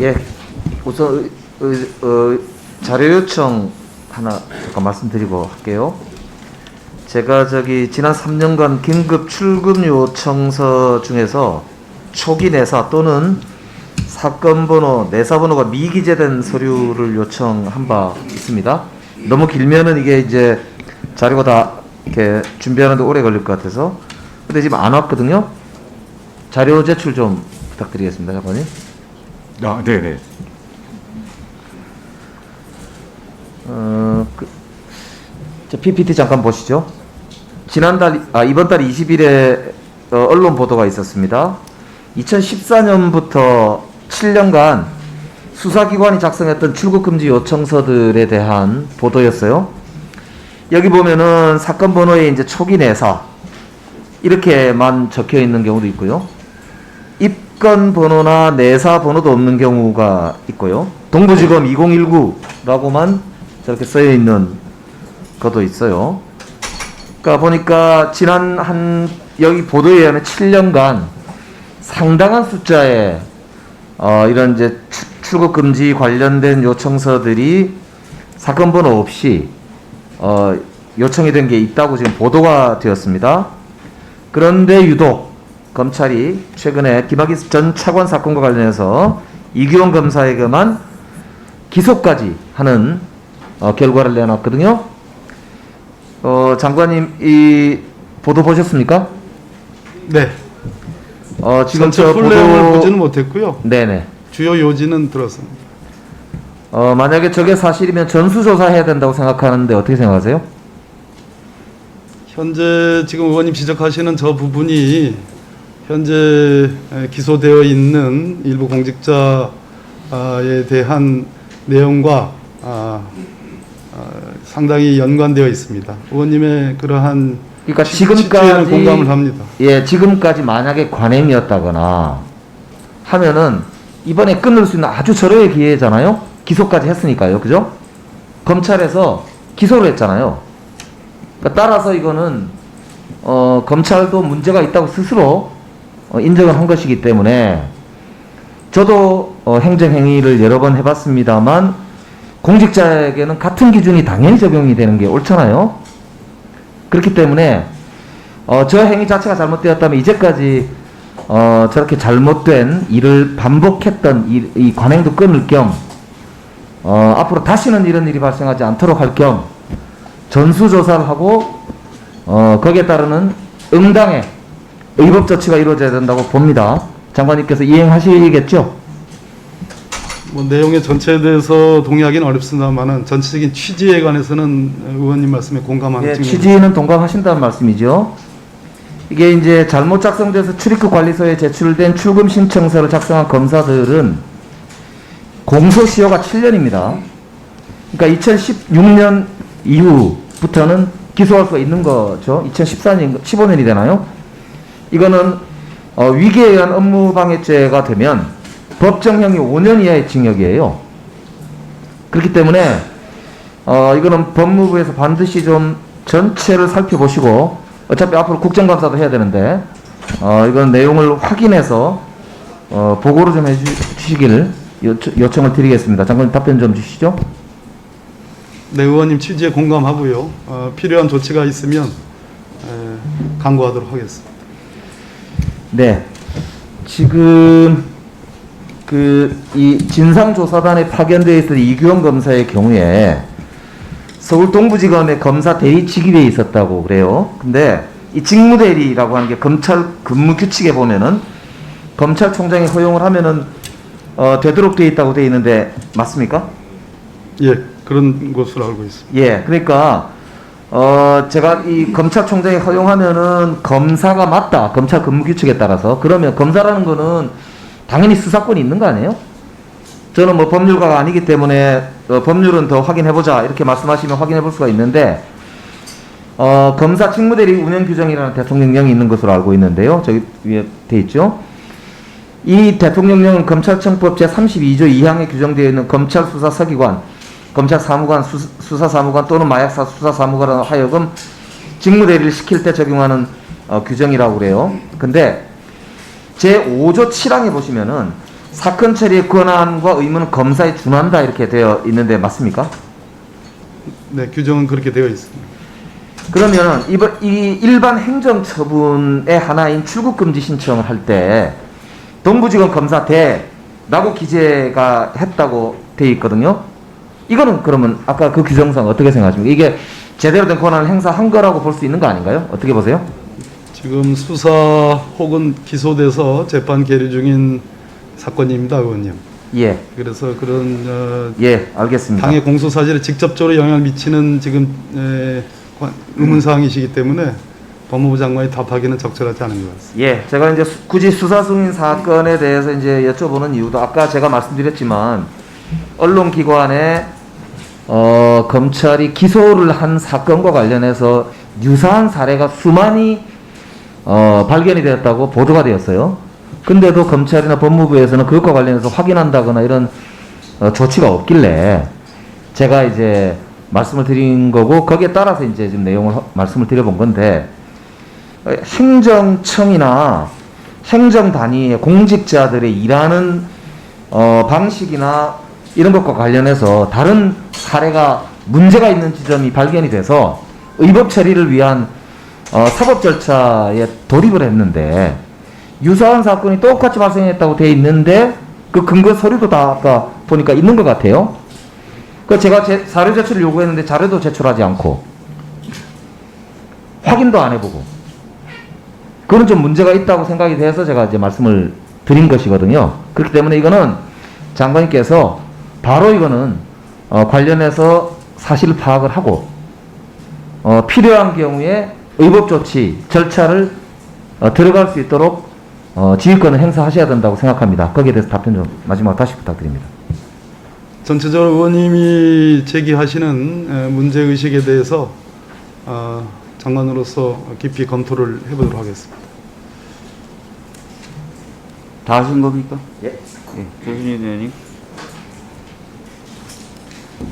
예, 우선 자료 요청 하나 잠깐 말씀드리고 할게요. 제가 지난 3년간 긴급 출금 요청서 중에서 초기 내사 또는 사건 번호, 내사 번호가 미기재된 서류를 요청한 바 있습니다. 너무 길면은 이게 이제 자료가 다 이렇게 준비하는데 오래 걸릴 것 같아서. 근데 지금 안 왔거든요. 자료 제출 좀 부탁드리겠습니다, 장관님. 아, 네네. PPT 잠깐 보시죠. 이번 달 20일에 언론 보도가 있었습니다. 2014년부터 7년간 수사기관이 작성했던 출국금지 요청서들에 대한 보도였어요. 여기 보면은 사건 번호에 이제 초기 내사 이렇게만 적혀 있는 경우도 있고요. 입건 번호나 내사 번호도 없는 경우가 있고요. 동부지검 2019라고만 저렇게 써여 있는 것도 있어요. 그러니까 보니까 여기 보도에 의하면 7년간 상당한 숫자의 이런 이제 출국 금지 관련된 요청서들이 사건 번호 없이 요청이 된 게 있다고 지금 보도가 되었습니다. 그런데 유독 검찰이 최근에 김학의 전 차관 사건과 관련해서 이규원 검사에게만 기소까지 하는 결과를 내놨거든요. 장관님 이 보도 보셨습니까? 네. 지금 전체 풀내용을 보지는 못했고요. 네네. 주요 요지는 들었습니다. 만약에 저게 사실이면 전수조사해야 된다고 생각하는데 어떻게 생각하세요? 현재 지금 의원님 지적하시는 저 부분이 현재 기소되어 있는 일부 공직자에 대한 내용과 상당히 연관되어 있습니다. 의원님의 그러한 그러니까 취지에는 공감을 합니다. 예, 지금까지 만약에 관행이었다거나 하면은 이번에 끊을 수 있는 아주 절호의 기회잖아요. 기소까지 했으니까요, 그죠? 검찰에서 기소를 했잖아요. 그러니까 따라서 이거는 검찰도 문제가 있다고 스스로 인정을 한 것이기 때문에 저도 행정행위를 여러 번 해봤습니다만 공직자에게는 같은 기준이 당연히 적용이 되는 게 옳잖아요. 그렇기 때문에 저 행위 자체가 잘못되었다면 이제까지 저렇게 잘못된 일을 반복했던 이 관행도 끊을 겸 앞으로 다시는 이런 일이 발생하지 않도록 할 겸 전수조사를 하고 거기에 따르는 응당의 의법 조치가 이루어져야 된다고 봅니다. 장관님께서 이행하시겠죠? 뭐 내용의 전체에 대해서 동의하기는 어렵습니다만은 전체적인 취지에 관해서는 의원님 말씀에 공감하는 예, 측면이 취지는 동감하신다는 말씀이죠. 이게 이제 잘못 작성돼서 출입국 관리소에 제출된 출금 신청서를 작성한 검사들은 공소시효가 7년입니다. 그러니까 2016년 이후부터는 기소할 수가 있는 거죠. 2014년, 15년이 되나요? 이거는 위기에 의한 업무방해죄가 되면 법정형이 5년 이하의 징역이에요. 그렇기 때문에 이거는 법무부에서 반드시 좀 전체를 살펴보시고 어차피 앞으로 국정감사도 해야 되는데 이건 내용을 확인해서 보고를 좀 해주시기를 요청을 드리겠습니다. 장관님 답변 좀 주시죠. 네, 의원님 취지에 공감하고요. 필요한 조치가 있으면 강구하도록 하겠습니다. 네, 지금 이 진상조사단에 파견되어 있던 이규원 검사의 경우에 서울 동부지검의 검사 대리 직위에 있었다고 그래요. 근데 이 직무대리라고 하는 게 검찰 근무 규칙에 보면은 검찰총장이 허용을 하면은 되도록 되어 있다고 되어 있는데 맞습니까? 예, 그런 것으로 알고 있습니다. 예, 그러니까 제가 이 검찰총장이 허용하면은 검사가 맞다. 검찰 근무 규칙에 따라서. 그러면 검사라는 거는 당연히 수사권이 있는 거 아니에요? 저는 뭐 법률가가 아니기 때문에 법률은 더 확인해보자 이렇게 말씀하시면 확인해볼 수가 있는데 검사 직무대리 운영 규정이라는 대통령령이 있는 것으로 알고 있는데요. 저기 위에 돼 있죠. 이 대통령령은 검찰청법 제32조 2항에 규정되어 있는 검찰 수사서기관, 검찰 사무관, 수사 사무관 또는 마약사 수사 사무관을 하여금 직무대리를 시킬 때 적용하는 규정이라고 그래요. 근데 제5조 7항에 보시면은 사건 처리의 권한과 의무는 검사에 준한다 이렇게 되어 있는데 맞습니까? 네, 규정은 그렇게 되어 있습니다. 그러면 이 일반 행정처분의 하나인 출국금지 신청을 할 때 동부지검 검사 대라고 기재가 했다고 되어 있거든요. 이거는 그러면 아까 그 규정상 어떻게 생각하십니까? 이게 제대로 된 권한을 행사한 거라고 볼 수 있는 거 아닌가요? 어떻게 보세요? 지금 수사 혹은 기소돼서 재판 계류 중인 사건입니다, 의원님. 예, 그래서 그런 예, 알겠습니다. 당의 공소 사실에 직접적으로 영향을 미치는 지금 의문 사항이시기 때문에 법무부 장관이 답하기는 적절하지 않은 것 같습니다. 예, 제가 이제 굳이 수사 중인 사건에 대해서 이제 여쭤보는 이유도 아까 제가 말씀드렸지만 언론기관에 검찰이 기소를 한 사건과 관련해서 유사한 사례가 수많이 발견이 되었다고 보도가 되었어요. 근데도 검찰이나 법무부에서는 그것과 관련해서 확인한다거나 이런 조치가 없길래 제가 이제 말씀을 드린 거고 거기에 따라서 이제 지금 내용을 말씀을 드려본 건데 행정청이나 행정 단위의 공직자들의 일하는 방식이나 이런 것과 관련해서 다른 사례가 문제가 있는 지점이 발견이 돼서 의법 처리를 위한 사법 절차에 돌입을 했는데 유사한 사건이 똑같이 발생했다고 돼 있는데 그 근거 서류도 다 아까 보니까 있는 것 같아요. 그 제가 자료 제출을 요구했는데 자료도 제출하지 않고 확인도 안 해보고 그건 좀 문제가 있다고 생각이 돼서 제가 이제 말씀을 드린 것이거든요. 그렇기 때문에 이거는 장관님께서 바로 이거는 관련해서 사실 파악을 하고 필요한 경우에 의법 조치 절차를 들어갈 수 있도록 지휘권을 행사하셔야 된다고 생각합니다. 거기에 대해서 답변 좀 마지막 다시 부탁드립니다. 전체적으로 의원님이 제기하시는 문제의식에 대해서 장관으로서 깊이 검토를 해보도록 하겠습니다. 다 하신 겁니까? 예. 예, 조준희 의원님.